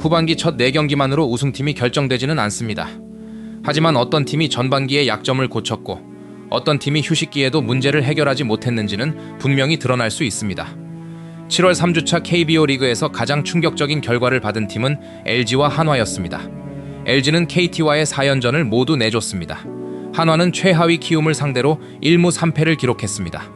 후반기 첫 4경기만으로 우승팀이 결정되지는 않습니다. 하지만 어떤 팀이 전반기에 약점을 고쳤고 어떤 팀이 휴식기에도 문제를 해결하지 못했는지는 분명히 드러날 수 있습니다. 7월 3주차 KBO 리그에서 가장 충격적인 결과를 받은 팀은 LG와 한화였습니다. LG는 KT와의 4연전을 모두 내줬습니다. 한화는 최하위 키움을 상대로 1무 3패를 기록했습니다.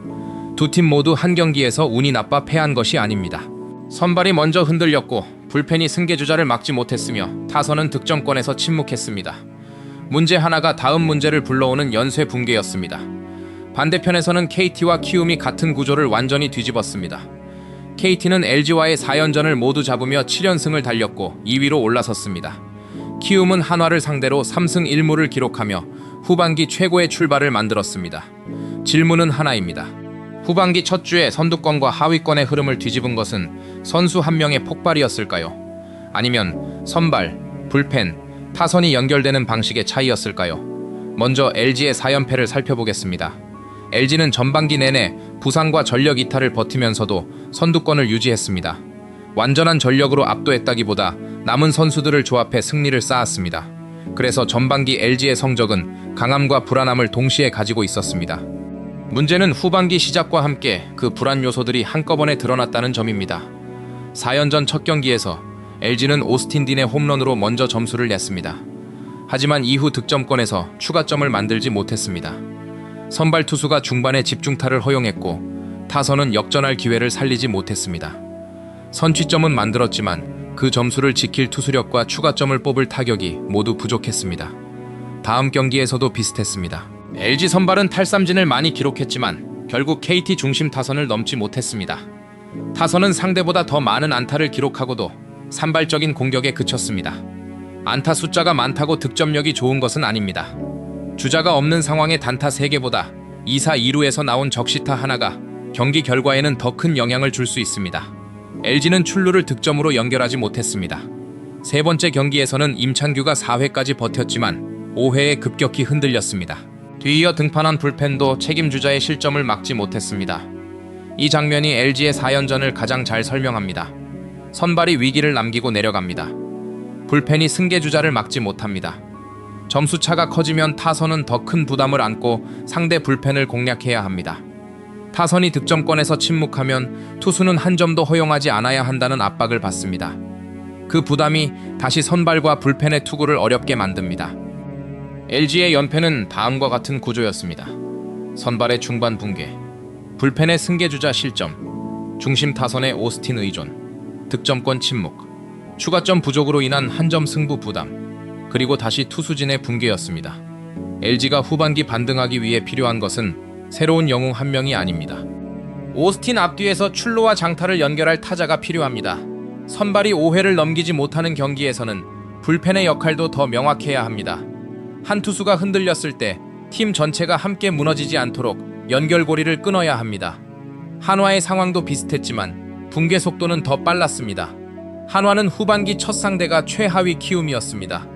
두 팀 모두 한 경기에서 운이 나빠 패한 것이 아닙니다. 선발이 먼저 흔들렸고 불펜이 승계주자를 막지 못했으며 타선은 득점권에서 침묵했습니다. 문제 하나가 다음 문제를 불러오는 연쇄 붕괴였습니다. 반대편에서는 KT와 키움이 같은 구조를 완전히 뒤집었습니다. KT는 LG와의 4연전을 모두 잡으며 7연승을 달렸고 2위로 올라섰습니다. 키움은 한화를 상대로 3승 1무를 기록하며 후반기 최고의 출발을 만들었습니다. 질문은 하나입니다. 후반기 첫 주에 선두권과 하위권의 흐름을 뒤집은 것은 선수 한 명의 폭발이었을까요? 아니면 선발, 불펜, 타선이 연결되는 방식의 차이였을까요? 먼저 LG의 4연패를 살펴보겠습니다. LG는 전반기 내내 부상과 전력 이탈을 버티면서도 선두권을 유지했습니다. 완전한 전력으로 압도했다기보다 남은 선수들을 조합해 승리를 쌓았습니다. 그래서 전반기 LG의 성적은 강함과 불안함을 동시에 가지고 있었습니다. 문제는 후반기 시작과 함께 그 불안 요소들이 한꺼번에 드러났다는 점입니다. 4연전 첫 경기에서 LG는 오스틴 딘의 홈런으로 먼저 점수를 냈습니다. 하지만 이후 득점권에서 추가점을 만들지 못했습니다. 선발 투수가 중반에 집중타를 허용했고 타선은 역전할 기회를 살리지 못했습니다. 선취점은 만들었지만 그 점수를 지킬 투수력과 추가점을 뽑을 타격이 모두 부족했습니다. 다음 경기에서도 비슷했습니다. LG 선발은 탈삼진을 많이 기록했지만 결국 KT 중심 타선을 넘지 못했습니다. 타선은 상대보다 더 많은 안타를 기록하고도 산발적인 공격에 그쳤습니다. 안타 숫자가 많다고 득점력이 좋은 것은 아닙니다. 주자가 없는 상황의 단타 3개보다 2사 2루에서 나온 적시타 하나가 경기 결과에는 더 큰 영향을 줄 수 있습니다. LG는 출루를 득점으로 연결하지 못했습니다. 세 번째 경기에서는 임창규가 4회까지 버텼지만 5회에 급격히 흔들렸습니다. 뒤이어 등판한 불펜도 책임주자의 실점을 막지 못했습니다. 이 장면이 LG의 4연전을 가장 잘 설명합니다. 선발이 위기를 남기고 내려갑니다. 불펜이 승계주자를 막지 못합니다. 점수차가 커지면 타선은 더 큰 부담을 안고 상대 불펜을 공략해야 합니다. 타선이 득점권에서 침묵하면 투수는 한 점도 허용하지 않아야 한다는 압박을 받습니다. 그 부담이 다시 선발과 불펜의 투구를 어렵게 만듭니다. LG의 연패는 다음과 같은 구조였습니다. 선발의 중반 붕괴, 불펜의 승계주자 실점, 중심 타선의 오스틴 의존, 득점권 침묵, 추가점 부족으로 인한 한 점 승부 부담, 그리고 다시 투수진의 붕괴였습니다. LG가 후반기 반등하기 위해 필요한 것은 새로운 영웅 한 명이 아닙니다. 오스틴 앞뒤에서 출루와 장타를 연결할 타자가 필요합니다. 선발이 5회를 넘기지 못하는 경기에서는 불펜의 역할도 더 명확해야 합니다. 한 투수가 흔들렸을 때 팀 전체가 함께 무너지지 않도록 연결고리를 끊어야 합니다. 한화의 상황도 비슷했지만 붕괴 속도는 더 빨랐습니다. 한화는 후반기 첫 상대가 최하위 키움이었습니다.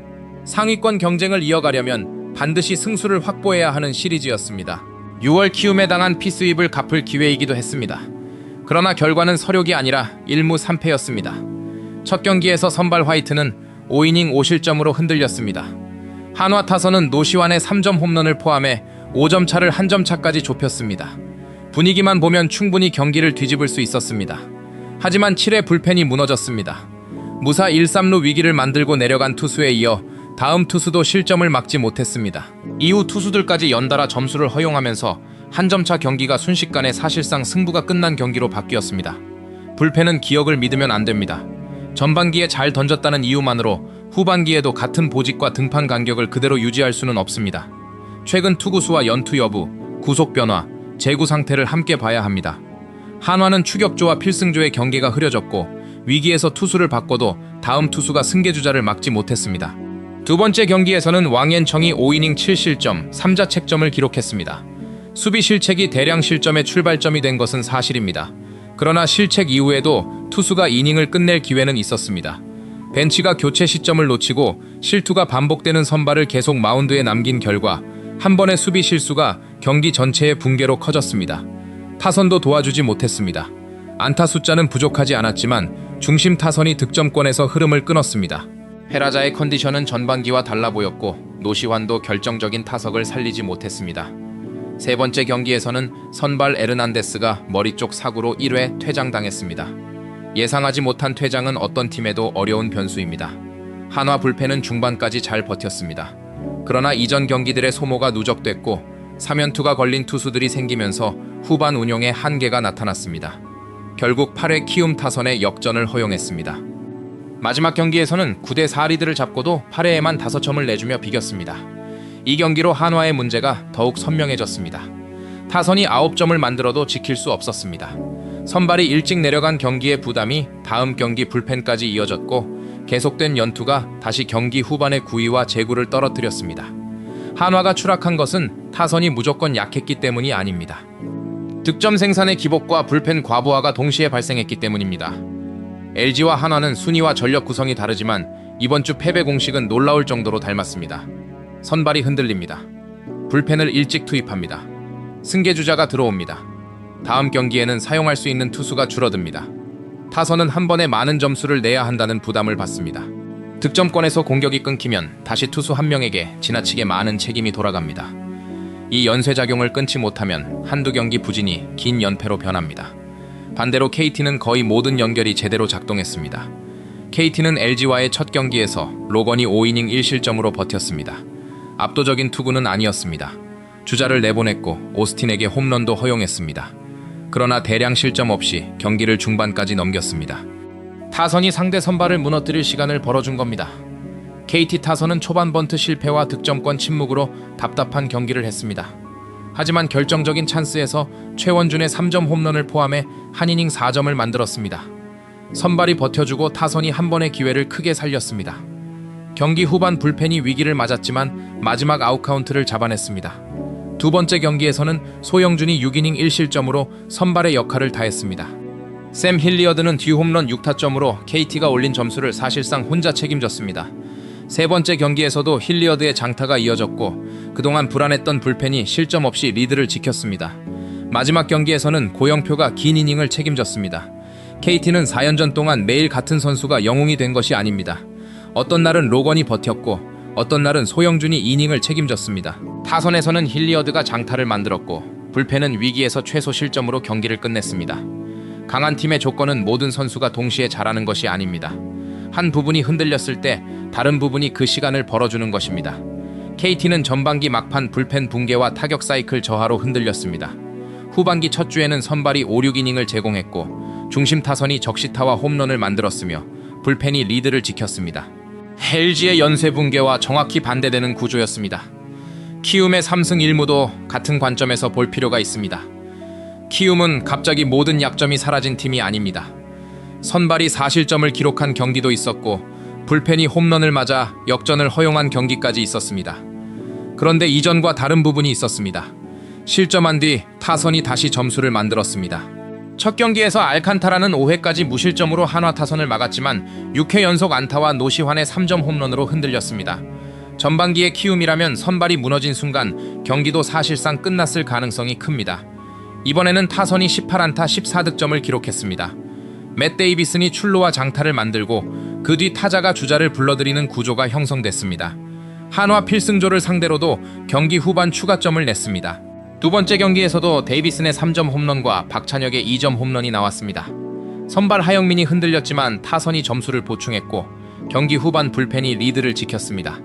상위권 경쟁을 이어가려면 반드시 승수를 확보해야 하는 시리즈였습니다. 6월 키움에 당한 피스윕을 갚을 기회이기도 했습니다. 그러나 결과는 서력이 아니라 1무 3패였습니다. 첫 경기에서 선발 화이트는 5이닝 5실점으로 흔들렸습니다. 한화 타선은 노시환의 3점 홈런을 포함해 5점 차를 1점 차까지 좁혔습니다. 분위기만 보면 충분히 경기를 뒤집을 수 있었습니다. 하지만 7회 불펜이 무너졌습니다. 무사 1-3루 위기를 만들고 내려간 투수에 이어 다음 투수도 실점을 막지 못했습니다. 이후 투수들까지 연달아 점수를 허용하면서 한 점차 경기가 순식간에 사실상 승부가 끝난 경기로 바뀌었습니다. 불펜은 기억을 믿으면 안 됩니다. 전반기에 잘 던졌다는 이유만으로 후반기에도 같은 보직과 등판 간격을 그대로 유지할 수는 없습니다. 최근 투구수와 연투 여부, 구속 변화, 재구 상태를 함께 봐야 합니다. 한화는 추격조와 필승조의 경계가 흐려졌고 위기에서 투수를 바꿔도 다음 투수가 승계주자를 막지 못했습니다. 두 번째 경기에서는 왕앤청이 5이닝 7실점, 3자책점을 기록했습니다. 수비 실책이 대량 실점의 출발점이 된 것은 사실입니다. 그러나 실책 이후에도 투수가 이닝을 끝낼 기회는 있었습니다. 벤치가 교체 시점을 놓치고 실투가 반복되는 선발을 계속 마운드에 남긴 결과 한 번의 수비 실수가 경기 전체의 붕괴로 커졌습니다. 타선도 도와주지 못했습니다. 안타 숫자는 부족하지 않았지만 중심 타선이 득점권에서 흐름을 끊었습니다. 페라자의 컨디션은 전반기와 달라 보였고 노시환도 결정적인 타석을 살리지 못했습니다. 세 번째 경기에서는 선발 에르난데스가 머리 쪽 사구로 1회 퇴장당했습니다. 예상하지 못한 퇴장은 어떤 팀에도 어려운 변수입니다. 한화 불펜은 중반까지 잘 버텼습니다. 그러나 이전 경기들의 소모가 누적됐고 3연투가 걸린 투수들이 생기면서 후반 운용에 한계가 나타났습니다. 결국 8회 키움 타선의 역전을 허용했습니다. 마지막 경기에서는 9대4 리드를 잡고도 8회에만 5점을 내주며 비겼습니다. 이 경기로 한화의 문제가 더욱 선명해졌습니다. 타선이 9점을 만들어도 지킬 수 없었습니다. 선발이 일찍 내려간 경기의 부담이 다음 경기 불펜까지 이어졌고 계속된 연투가 다시 경기 후반의 구위와 제구를 떨어뜨렸습니다. 한화가 추락한 것은 타선이 무조건 약했기 때문이 아닙니다. 득점 생산의 기복과 불펜 과부하가 동시에 발생했기 때문입니다. LG와 한화는 순위와 전력 구성이 다르지만 이번 주 패배 공식은 놀라울 정도로 닮았습니다. 선발이 흔들립니다. 불펜을 일찍 투입합니다. 승계주자가 들어옵니다. 다음 경기에는 사용할 수 있는 투수가 줄어듭니다. 타선은 한 번에 많은 점수를 내야 한다는 부담을 받습니다. 득점권에서 공격이 끊기면 다시 투수 한 명에게 지나치게 많은 책임이 돌아갑니다. 이 연쇄작용을 끊지 못하면 한두 경기 부진이 긴 연패로 변합니다. 반대로 KT는 거의 모든 연결이 제대로 작동했습니다. KT는 LG와의 첫 경기에서 로건이 5이닝 1실점으로 버텼습니다. 압도적인 투구는 아니었습니다. 주자를 내보냈고 오스틴에게 홈런도 허용했습니다. 그러나 대량 실점 없이 경기를 중반까지 넘겼습니다. 타선이 상대 선발을 무너뜨릴 시간을 벌어준 겁니다. KT 타선은 초반 번트 실패와 득점권 침묵으로 답답한 경기를 했습니다. 하지만 결정적인 찬스에서 최원준의 3점 홈런을 포함해 한 이닝 4점을 만들었습니다. 선발이 버텨주고 타선이 한 번의 기회를 크게 살렸습니다. 경기 후반 불펜이 위기를 맞았지만 마지막 아웃카운트를 잡아냈습니다. 두 번째 경기에서는 소영준이 6이닝 1실점으로 선발의 역할을 다했습니다. 샘 힐리어드는 뒤홈런 6타점으로 KT가 올린 점수를 사실상 혼자 책임졌습니다. 세 번째 경기에서도 힐리어드의 장타가 이어졌고 그동안 불안했던 불펜이 실점 없이 리드를 지켰습니다. 마지막 경기에서는 고영표가 긴 이닝을 책임졌습니다. KT는 4연전 동안 매일 같은 선수가 영웅이 된 것이 아닙니다. 어떤 날은 로건이 버텼고 어떤 날은 소영준이 이닝을 책임졌습니다. 타선에서는 힐리어드가 장타를 만들었고 불펜은 위기에서 최소 실점으로 경기를 끝냈습니다. 강한 팀의 조건은 모든 선수가 동시에 잘하는 것이 아닙니다. 한 부분이 흔들렸을 때 다른 부분이 그 시간을 벌어주는 것입니다. KT는 전반기 막판 불펜 붕괴와 타격 사이클 저하로 흔들렸습니다. 후반기 첫 주에는 선발이 5, 6이닝을 제공했고 중심 타선이 적시타와 홈런을 만들었으며 불펜이 리드를 지켰습니다. LG의 연쇄 붕괴와 정확히 반대되는 구조였습니다. 키움의 3승 1무도 같은 관점에서 볼 필요가 있습니다. 키움은 갑자기 모든 약점이 사라진 팀이 아닙니다. 선발이 4실점을 기록한 경기도 있었고 불펜이 홈런을 맞아 역전을 허용한 경기까지 있었습니다. 그런데 이전과 다른 부분이 있었습니다. 실점한 뒤 타선이 다시 점수를 만들었습니다. 첫 경기에서 알칸타라는 5회까지 무실점으로 한화 타선을 막았지만 6회 연속 안타와 노시환의 3점 홈런으로 흔들렸습니다. 전반기의 키움이라면 선발이 무너진 순간 경기도 사실상 끝났을 가능성이 큽니다. 이번에는 타선이 18안타 14득점을 기록했습니다. 맷 데이비슨이 출루와 장타를 만들고 그 뒤 타자가 주자를 불러들이는 구조가 형성됐습니다. 한화 필승조를 상대로도 경기 후반 추가점을 냈습니다. 두 번째 경기에서도 데이비슨의 3점 홈런과 박찬혁의 2점 홈런이 나왔습니다. 선발 하영민이 흔들렸지만 타선이 점수를 보충했고 경기 후반 불펜이 리드를 지켰습니다.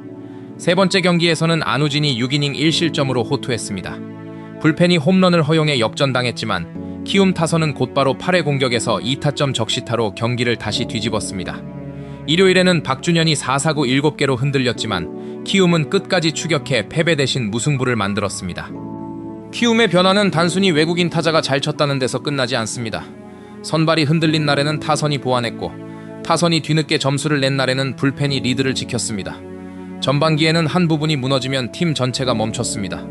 세 번째 경기에서는 안우진이 6이닝 1실점으로 호투했습니다. 불펜이 홈런을 허용해 역전당했지만 키움 타선은 곧바로 8회 공격에서 2타점 적시타로 경기를 다시 뒤집었습니다. 일요일에는 박준현이 4사구 7개로 흔들렸지만 키움은 끝까지 추격해 패배 대신 무승부를 만들었습니다. 키움의 변화는 단순히 외국인 타자가 잘 쳤다는 데서 끝나지 않습니다. 선발이 흔들린 날에는 타선이 보완했고 타선이 뒤늦게 점수를 낸 날에는 불펜이 리드를 지켰습니다. 전반기에는 한 부분이 무너지면 팀 전체가 멈췄습니다.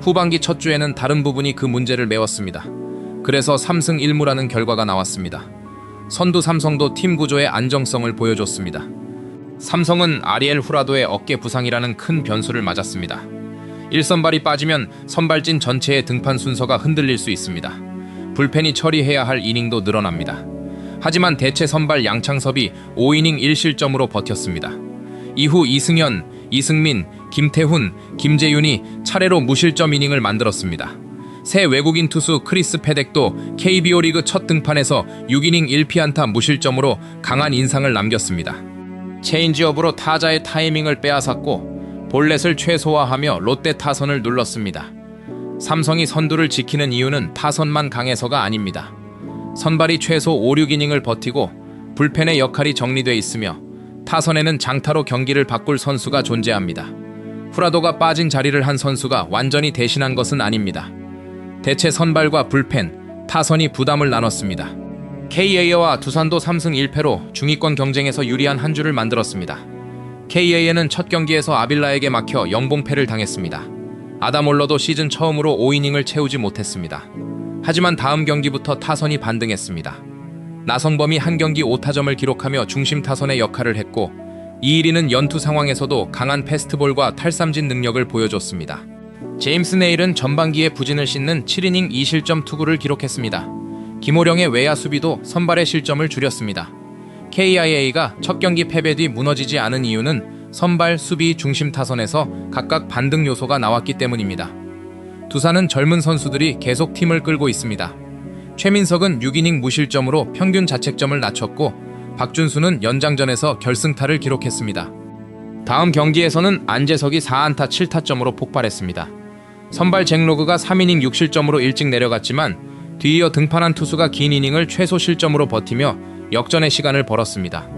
후반기 첫 주에는 다른 부분이 그 문제를 메웠습니다. 그래서 3승 1무라는 결과가 나왔습니다. 선두 삼성도 팀 구조의 안정성을 보여줬습니다. 삼성은 아리엘 후라도의 어깨 부상이라는 큰 변수를 맞았습니다. 1선발이 빠지면 선발진 전체의 등판 순서가 흔들릴 수 있습니다. 불펜이 처리해야 할 이닝도 늘어납니다. 하지만 대체 선발 양창섭이 5이닝 1실점으로 버텼습니다. 이후 이승현, 이승민, 김태훈, 김재윤이 차례로 무실점 이닝을 만들었습니다. 새 외국인 투수 크리스 패덱도 KBO 리그 첫 등판에서 6이닝 1피안타 무실점으로 강한 인상을 남겼습니다. 체인지업으로 타자의 타이밍을 빼앗았고 볼넷을 최소화하며 롯데 타선을 눌렀습니다. 삼성이 선두를 지키는 이유는 타선만 강해서가 아닙니다. 선발이 최소 5, 6이닝을 버티고 불펜의 역할이 정리돼 있으며 타선에는 장타로 경기를 바꿀 선수가 존재합니다. 후라도가 빠진 자리를 한 선수가 완전히 대신한 것은 아닙니다. 대체 선발과 불펜, 타선이 부담을 나눴습니다. KA와 두산도 3승 1패로 중위권 경쟁에서 유리한 한 주를 만들었습니다. KA는 첫 경기에서 아빌라에게 막혀 영봉패를 당했습니다. 아담 올러도 시즌 처음으로 5이닝을 채우지 못했습니다. 하지만 다음 경기부터 타선이 반등했습니다. 나성범이 한 경기 5타점을 기록하며 중심 타선의 역할을 했고 이일이는 연투 상황에서도 강한 패스트볼과 탈삼진 능력을 보여줬습니다. 제임스 네일은 전반기에 부진을 씻는 7이닝 2실점 투구를 기록했습니다. 김호령의 외야 수비도 선발의 실점을 줄였습니다. KIA가 첫 경기 패배 뒤 무너지지 않은 이유는 선발, 수비, 중심 타선에서 각각 반등 요소가 나왔기 때문입니다. 두산은 젊은 선수들이 계속 팀을 끌고 있습니다. 최민석은 6이닝 무실점으로 평균 자책점을 낮췄고 박준수는 연장전에서 결승타를 기록했습니다. 다음 경기에서는 안재석이 4안타 7타점으로 폭발했습니다. 선발 잭로그가 3이닝 6실점으로 일찍 내려갔지만 뒤이어 등판한 투수가 긴 이닝을 최소 실점으로 버티며 역전의 시간을 벌었습니다.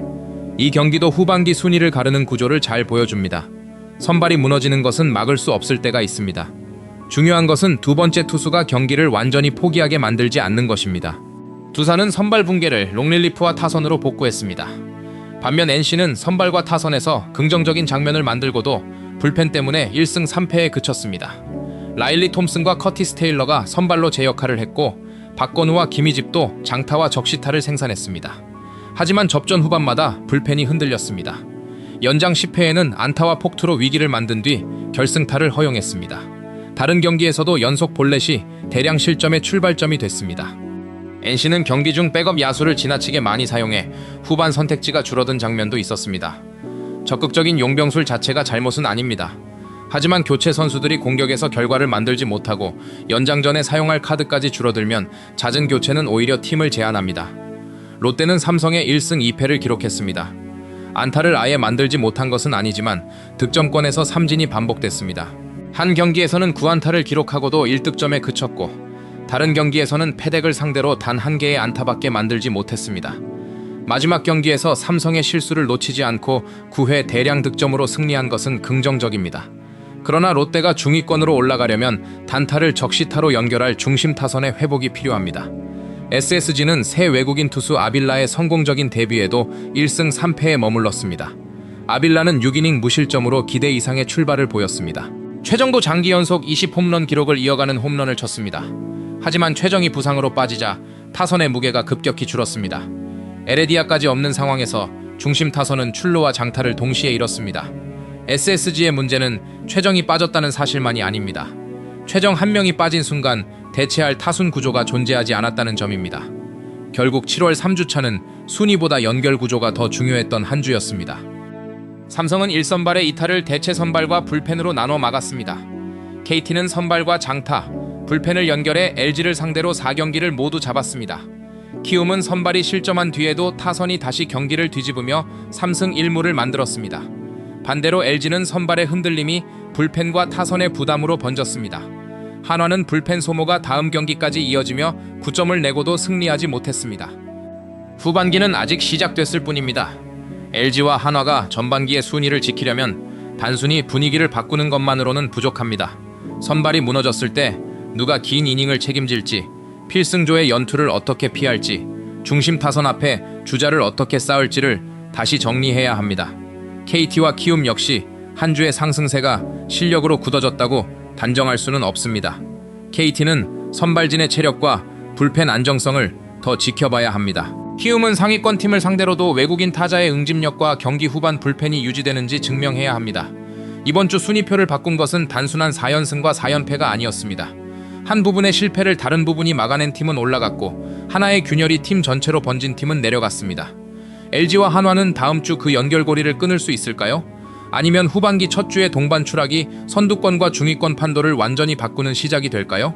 이 경기도 후반기 순위를 가르는 구조를 잘 보여줍니다. 선발이 무너지는 것은 막을 수 없을 때가 있습니다. 중요한 것은 두 번째 투수가 경기를 완전히 포기하게 만들지 않는 것입니다. 두산은 선발 붕괴를 롱릴리프와 타선으로 복구했습니다. 반면 NC는 선발과 타선에서 긍정적인 장면을 만들고도 불펜 때문에 1승 3패에 그쳤습니다. 라일리 톰슨과 커티스 테일러가 선발로 제 역할을 했고 박건우와 김희집도 장타와 적시타를 생산했습니다. 하지만 접전 후반마다 불펜이 흔들렸습니다. 연장 10회에는 안타와 폭투로 위기를 만든 뒤 결승타를 허용했습니다. 다른 경기에서도 연속 볼넷이 대량 실점의 출발점이 됐습니다. NC는 경기 중 백업 야수를 지나치게 많이 사용해 후반 선택지가 줄어든 장면도 있었습니다. 적극적인 용병술 자체가 잘못은 아닙니다. 하지만 교체 선수들이 공격에서 결과를 만들지 못하고 연장전에 사용할 카드까지 줄어들면 잦은 교체는 오히려 팀을 제한합니다. 롯데는 삼성의 1승 2패를 기록했습니다. 안타를 아예 만들지 못한 것은 아니지만 득점권에서 삼진이 반복됐습니다. 한 경기에서는 9안타를 기록하고도 1득점에 그쳤고 다른 경기에서는 패덱을 상대로 단 한 개의 안타밖에 만들지 못했습니다. 마지막 경기에서 삼성의 실수를 놓치지 않고 9회 대량 득점으로 승리한 것은 긍정적입니다. 그러나 롯데가 중위권으로 올라가려면 단타를 적시타로 연결할 중심 타선의 회복이 필요합니다. SSG는 새 외국인 투수 아빌라의 성공적인 데뷔에도 1승 3패에 머물렀습니다. 아빌라는 6이닝 무실점으로 기대 이상의 출발을 보였습니다. 최정도 장기 연속 20홈런 기록을 이어가는 홈런을 쳤습니다. 하지만 최정이 부상으로 빠지자 타선의 무게가 급격히 줄었습니다. 에레디아까지 없는 상황에서 중심 타선은 출루와 장타를 동시에 잃었습니다. SSG의 문제는 최정이 빠졌다는 사실만이 아닙니다. 최정 한 명이 빠진 순간 대체할 타순 구조가 존재하지 않았다는 점입니다. 결국 7월 3주차는 순위보다 연결 구조가 더 중요했던 한 주였습니다. 삼성은 1선발의 이탈을 대체 선발과 불펜으로 나눠 막았습니다. KT는 선발과 장타, 불펜을 연결해 LG를 상대로 4경기를 모두 잡았습니다. 키움은 선발이 실점한 뒤에도 타선이 다시 경기를 뒤집으며 3승 1무를 만들었습니다. 반대로 LG는 선발의 흔들림이 불펜과 타선의 부담으로 번졌습니다. 한화는 불펜 소모가 다음 경기까지 이어지며 9점을 내고도 승리하지 못했습니다. 후반기는 아직 시작됐을 뿐입니다. LG와 한화가 전반기의 순위를 지키려면 단순히 분위기를 바꾸는 것만으로는 부족합니다. 선발이 무너졌을 때 누가 긴 이닝을 책임질지, 필승조의 연투를 어떻게 피할지, 중심 타선 앞에 주자를 어떻게 쌓을지를 다시 정리해야 합니다. KT와 키움 역시 한 주의 상승세가 실력으로 굳어졌다고 단정할 수는 없습니다. KT는 선발진의 체력과 불펜 안정성을 더 지켜봐야 합니다. 키움은 상위권 팀을 상대로도 외국인 타자의 응집력과 경기 후반 불펜이 유지되는지 증명해야 합니다. 이번 주 순위표를 바꾼 것은 단순한 4연승과 4연패가 아니었습니다. 한 부분의 실패를 다른 부분이 막아낸 팀은 올라갔고 하나의 균열이 팀 전체로 번진 팀은 내려갔습니다. LG와 한화는 다음 주 그 연결고리를 끊을 수 있을까요? 아니면 후반기 첫 주의 동반 추락이 선두권과 중위권 판도를 완전히 바꾸는 시작이 될까요?